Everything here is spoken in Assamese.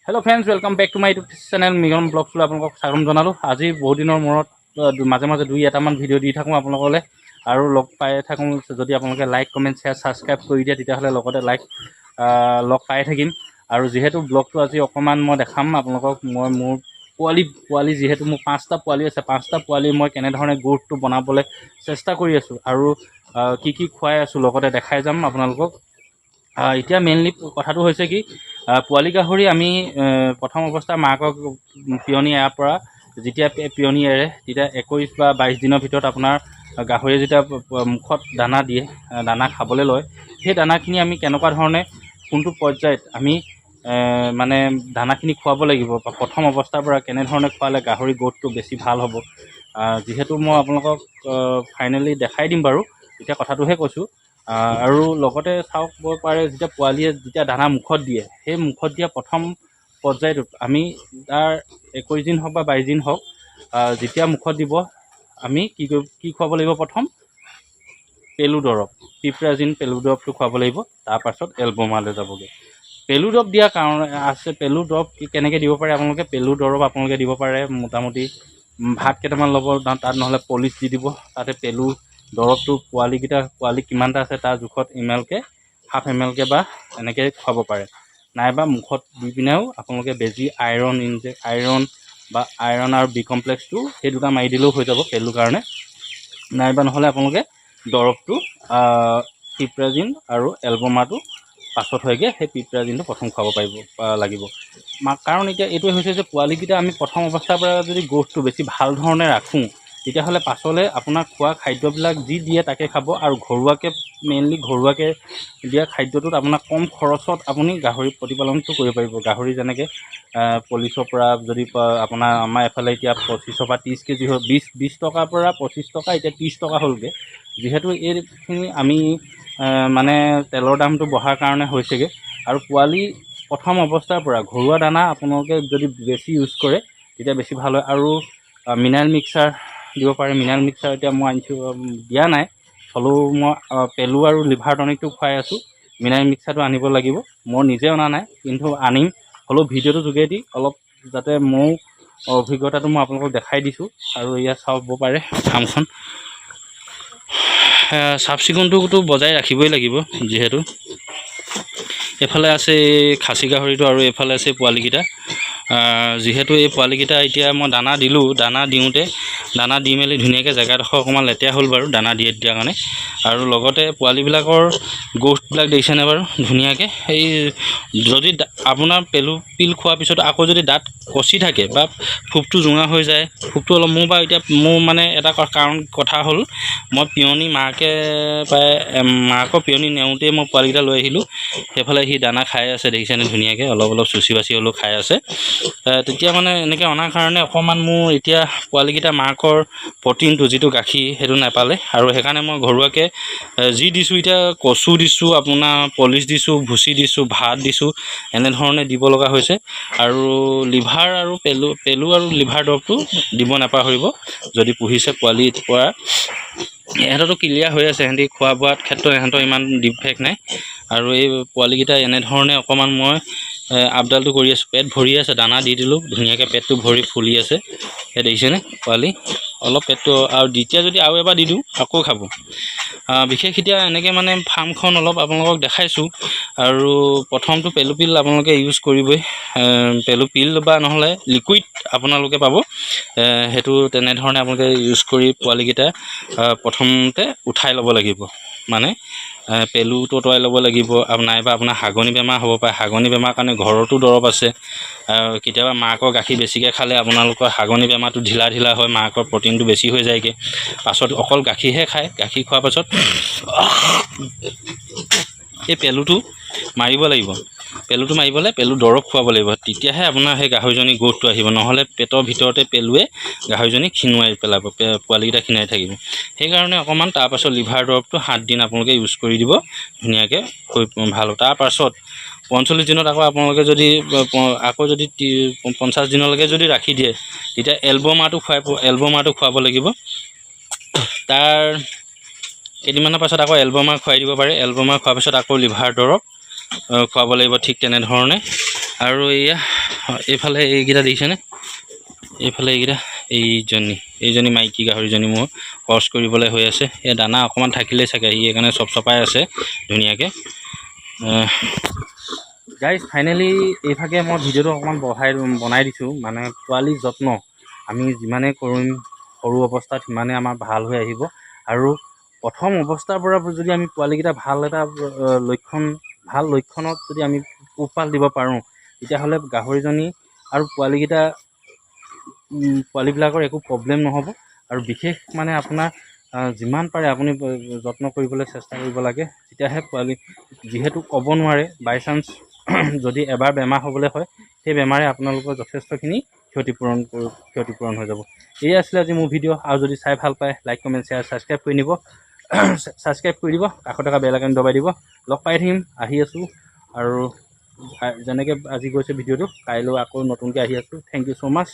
Hello friends welcome back to my YouTube channel मिगन ब्लग्स आपलोक स्वागत जनालो। आज बहुत दिन मूरत माजे माजे दुई एटामान भिडिओ दी थाकूँ आपलोकले और लग पाए थाकूँ। जदि आपलोके लाइक कमेन्ट शेयर सबसक्राइब कर दिए तेतियाह'ले लगते लाइक लग पाए थाकिम। और जीहेतु ब्लगটো आज अकमान मैं देखाम आपलोকক मैं मोर पोवाली जीहेतु मोर 5टा पोवाली आछे 5टा पोवाली मैं केनेधरणे ग्रोथটো बनाबले चेष्टा करि आछो और की खुवाई आछो लगते देखाई जाम आपनालोকক। इतना मेनलि कथाটো হৈছে কি পোৱালি গাহৰি আমি প্ৰথম অৱস্থা মাকক পিয়নি এৰাৰ পৰা যেতিয়া পিয়নি এৰে তেতিয়া 21 বা 22 দিনৰ ভিতৰত আপোনাৰ গাহৰি যেতিয়া মুখত দানা দিয়ে দানা খাবলৈ লয় সেই দানাখিনি আমি কেনেকুৱা ধৰণে কোনটো পৰ্যায়ত আমি মানে দানাখিনি খুৱাব লাগিব বা প্ৰথম অৱস্থাৰ পৰা কেনেধৰণে খুৱালে গাহৰি গ্ৰোথটো বেছি ভাল হ'ব যিহেতু মই আপোনালোকক ফাইনেলি দেখাই দিম বাৰু এতিয়া কথাটোহে কৈছোঁ। আৰু লগতে চাওক পাৰে যেতিয়া পোৱালিয়ে যেতিয়া দানা মুখত দিয়ে সেই মুখত দিয়া প্ৰথম পৰ্যায়টোত আমি তাৰ 21 দিন হওক বা 22 দিন হওক যেতিয়া মুখত দিব আমি কি খুৱাব লাগিব প্ৰথম পেলু দৰৱ পিপ্ৰাজিন পেলু দৰৱটো খুৱাব লাগিব। তাৰপাছত এলবমালৈ যাবগৈ। পেলু দৰৱ দিয়াৰ কাৰণে আছে পেলু দৰৱ কেনেকৈ দিব পাৰে আপোনালোকে পেলু দৰৱ আপোনালোকে দিব পাৰে মোটামুটি ভাত কেইটামান ল'ব তাত নহ'লে পলিচ দি দিব তাতে পেলু দৰৱটো পোৱালি কিমানটা আছে তাৰ জোখত ml হাফ ml বা এনেকৈ খুৱাব পাৰে নাইবা মুখত দি পিনেও আপোনালোকে বেজি আইৰণ বা আইৰণ আৰু বি কমপ্লেক্সটো সেই দুটা মাৰি দিলেও হৈ যাব পেলুৰ কাৰণে নাইবা নহ'লে আপোনালোকে দৰৱটো পিপ্ৰাজিন আৰু এলবমাটো পাছত হয়গৈ সেই পিপ্ৰাজিনটো প্ৰথম খুৱাব লাগিব কাৰণ এতিয়া এইটোৱে হৈছে যে পোৱালিকেইটা আমি প্ৰথম অৱস্থাৰ পৰা যদি গ্ৰোথটো বেছি ভাল ধৰণে ৰাখোঁ তেতিয়াহ'লে পাছলৈ আপোনাৰ খোৱা খাদ্যবিলাক যি দিয়ে তাকে খাব আৰু ঘৰুৱাকৈ মেইনলি ঘৰুৱাকৈ দিয়া খাদ্যটোত আপোনাৰ কম খৰচত আপুনি গাহৰি প্ৰতিপালনটো কৰিব পাৰিব। গাহৰি যেনেকৈ পলিচৰ পৰা যদি আপোনাৰ আমাৰ এফালে এতিয়া 25 পৰা 30 কেজি হ'ল 20 টকাৰ পৰা 25 টকা এতিয়া 30 টকা হ'লগৈ। যিহেতু এইখিনি আমি মানে তেলৰ দামটো বঢ়াৰ কাৰণে হৈছেগৈ আৰু পোৱালি প্ৰথম অৱস্থাৰ পৰা ঘৰুৱা দানা আপোনালোকে যদি বেছি ইউজ কৰে তেতিয়া বেছি ভাল হয়। আৰু মিনাৰেল মিক্সাৰ দিব পাৰে। মিনাৰেল মিক্সাৰ এতিয়া মই আনিছোঁ দিয়া নাই হ'লেও মই পেলু আৰু লিভাৰ টনিকটো খুৱাই আছোঁ। মিনাৰেল মিক্সাৰটো আনিব লাগিব মই নিজে অনা নাই কিন্তু আনিম হ'লেও ভিডিঅ'টো যোগেদি অলপ যাতে মোৰ অভিজ্ঞতাটো মই আপোনালোকক দেখাই দিছোঁ। আৰু ইয়াত চাব পাৰে ফাৰ্মখন চাফ চিকুণটোতো বজাই ৰাখিবই লাগিব যিহেতু এফালে আছে খাচী গাহৰিটো আৰু এফালে আছে পোৱালিকেইটা। যিহেতু এই পোৱালিকেইটা এতিয়া মই দানা দিলোঁ দানা দি মেলি ধুনীয়াকৈ জেগাডোখৰ অকণমান লেতেৰা হ'ল বাৰু দানা দিয়াৰ কাৰণে আৰু লগতে পোৱালিবিলাকৰ গ্ৰোথবিলাক দেখিছেনে বাৰু ধুনীয়াকৈ এই যদি আপোনাৰ পিল খোৱাৰ পিছত আকৌ যদি দাঁত কচি থাকে বা ফুপটো জোঙা হৈ যায় ফুপটো অলপ মোৰ বাৰু এতিয়া মোৰ মানে এটা কথা হ'ল মই পিয়নি মাকৰ পিয়নি নেওঁতেই মই পোৱালিকেইটা লৈ আহিলোঁ সেইফালে সি দানা খাই আছে দেখিছেনে ধুনীয়াকৈ অলপ চুচি বাচি হ'লেও খাই আছে। তেতিয়া মানে এনেকৈ অনাৰ কাৰণে অকণমান মোৰ এতিয়া পোৱালিকেইটা মাকৰ প্ৰটিনটো যিটো গাখীৰ সেইটো নাপালে আৰু সেইকাৰণে মই ঘৰুৱাকৈ যি দিছোঁ এতিয়া কচু দিছোঁ আপোনাৰ পলিচ দিছোঁ ভুচি দিছোঁ ভাত দিছোঁ এনেধৰণে দিব লগা হৈছে। আৰু লিভাৰ আৰু পেলু আৰু লিভাৰ দৰৱটো দিব নাপাহৰিব যদি পুহিছে পোৱালিৰ পৰা। ইহঁততো ক্লিয়াৰ হৈ আছে সিহঁতি খোৱা বোৱাৰ ক্ষেত্ৰত ইহঁতৰ ইমান ডিফেক্ট নাই আৰু এই পোৱালিকেইটা এনেধৰণে অকণমান মই আপডালটো কৰি আছোঁ। পেট ভৰি আছে দানা দি দিলোঁ ধুনীয়াকৈ পেটটো ভৰি ফুলি আছে সেই দেখিছেনে পোৱালি অলপ পেটটো আৰু দ্বিতীয় যদি আৰু এবাৰ দি দিওঁ আকৌ খাব। বিশেষ এতিয়া এনেকৈ মানে ফাৰ্মখন অলপ আপোনালোকক দেখাইছোঁ। আৰু প্ৰথমটো পেলু পিল আপোনালোকে ইউজ কৰিবই পেলু পিল বা নহ'লে লিকুইড আপোনালোকে পাব সেইটো তেনেধৰণে আপোনালোকে ইউজ কৰি পোৱালিকেইটা প্ৰথমতে উঠাই ল'ব লাগিব মানে পেলুটো আঁতৰাই ল'ব লাগিব নাইবা আপোনাৰ হাগনি বেমাৰ হ'ব পাৰে। হাগনি বেমাৰ কাৰণে ঘৰতো দৰৱ আছে। কেতিয়াবা মাকৰ গাখীৰ বেছিকৈ খালে আপোনালোকৰ হাগনি বেমাৰটো ঢিলা হয় মাকৰ প্ৰটিনটো বেছি হৈ যায়গৈ পাছত অকল গাখীৰহে খায়। গাখীৰ খোৱাৰ পাছত এই পেলুটো মাৰিব লাগিব পেলুটো মাৰিবলৈ পেলু দৰৱ খুৱাব লাগিব তেতিয়াহে আপোনাৰ সেই গাহৰিজনী গ্ৰোথটো আহিব নহ'লে পেটৰ ভিতৰতে পেলুৱে গাহৰিজনী ক্ষীণুৱাই পেলাব পোৱালিকেইটা ক্ষীণাই থাকিব। সেইকাৰণে অকণমান তাৰপাছত লিভাৰ দৰৱটো 7 দিন আপোনালোকে ইউজ কৰি দিব ধুনীয়াকৈ ভাল। তাৰপাছত 45 দিনত আপোনালোকে যদি 50 দিনলৈকে যদি ৰাখি দিয়ে তেতিয়া এলবমাটো খুৱাব লাগিব। তাৰ কেইদিনমানৰ পাছত আকৌ এলবমা খুৱাই দিব পাৰে। এলবমা খোৱাৰ পাছত আকৌ লিভাৰ দৰৱ খুৱাব লাগিব ঠিক তেনেধৰণে। আৰু এয়া এইফালে এইকেইটা দেখিছেনে এইফালে এইকেইটা এইজনী মাইকী গাহৰিজনী মোৰ ক্ৰছ কৰিবলৈ হৈ আছে এই দানা অকণমান থাকিলেই চাগে সি সেইকাৰণে চপাই আছে ধুনীয়াকৈ গাইজ ফাইনেলি এইভাগে মই ভিডিঅ'টো অকণমান বনাই দিছোঁ মানে পোৱালি যত্ন আমি যিমানেই কৰিম সৰু অৱস্থাত সিমানেই আমাৰ ভাল হৈ আহিব আৰু প্ৰথম অৱস্থাৰ পৰা যদি আমি পোৱালিকেইটা ভাল এটা ভাল লক্ষণত যদি আমি পোহপাল দিব পাৰোঁ তেতিয়াহ'লে গাহৰিজনী আৰু পোৱালিবিলাকৰ একো প্ৰব্লেম নহ'ব আৰু বিশেষ মানে আপোনাৰ যিমান পাৰে আপুনি যত্ন কৰিবলৈ চেষ্টা কৰিব লাগে তেতিয়াহে পোৱালি যিহেতু ক'ব নোৱাৰে বাই চান্স যদি এবাৰ বেমাৰ হ'বলৈ হয় সেই বেমাৰে আপোনালোকৰ যথেষ্টখিনি ক্ষতিপূৰণ হৈ যাব এই আছিলে আজি মোৰ ভিডিঅ' আৰু যদি চাই ভাল পায় লাইক কমেণ্ট শ্বেয়াৰ ছাবস্ক্ৰাইব কৰি দিব কাষত থকা বেল আইকন দবাই দিব লগ পাই থাকিম আহি আছোঁ আৰু যেনেকৈ আজি গৈছে ভিডিঅ'টো কাইলৈ আকৌ নতুনকৈ আহি আছোঁ থেংক ইউ ছ' মাছ